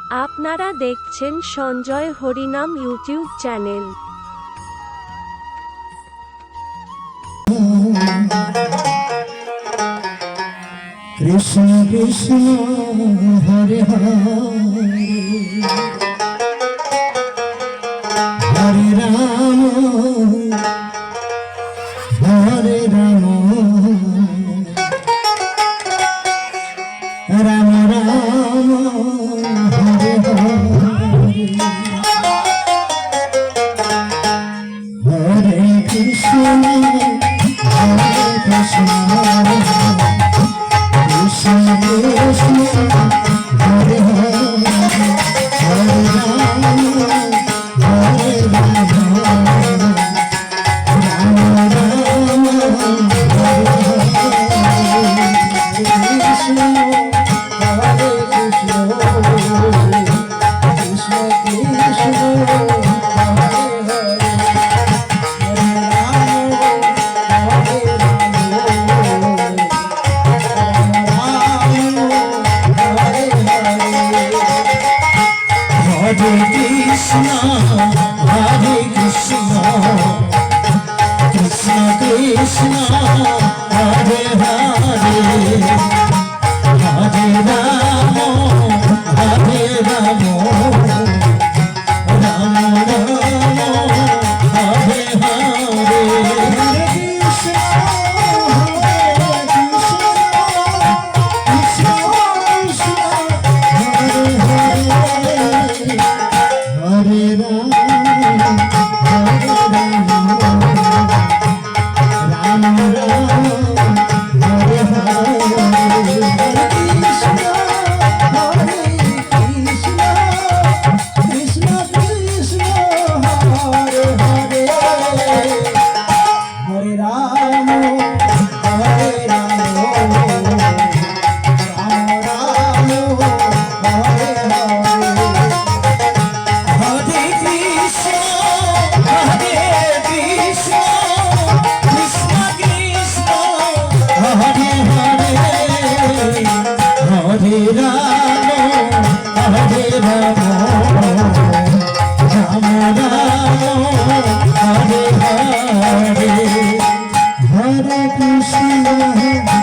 আপনারা দেখছেন সঞ্জয় হরিনাম ইউটিউব চ্যানেল। কৃষ্ণ কৃষ্ণ হরে হরে হরে রাম হরে রাম রাম রাম হরে হরে হরে কৃষ্ণ হরে Krishna Krishna Krishna Hare Hare Hare Rama Hare Rama Rama Rama Hare Hare Krishna Hare Krishna Krishna Krishna Hare Krishna, Hare Krishna, Krishna Krishna, Hare Hare, Hare Rama, Hare Rama, Rama Rama, Hare Hare, Hare Krishna, Hare Krishna, Krishna Krishna, Hare Hare. Hare Rama, Hare Rama, Rama Rama, Hare Hare, Hare Krishna, Hare Krishna, Krishna Krishna, Hare Hare, Hare Rama, Hare Rama, Rama Rama, Hare Hare. Hare Krishna, Hare Krishna, Krishna Krishna, Hare Hare, Hare Rama, Hare Rama, Rama Rama, Hare Hare, Hare Krishna.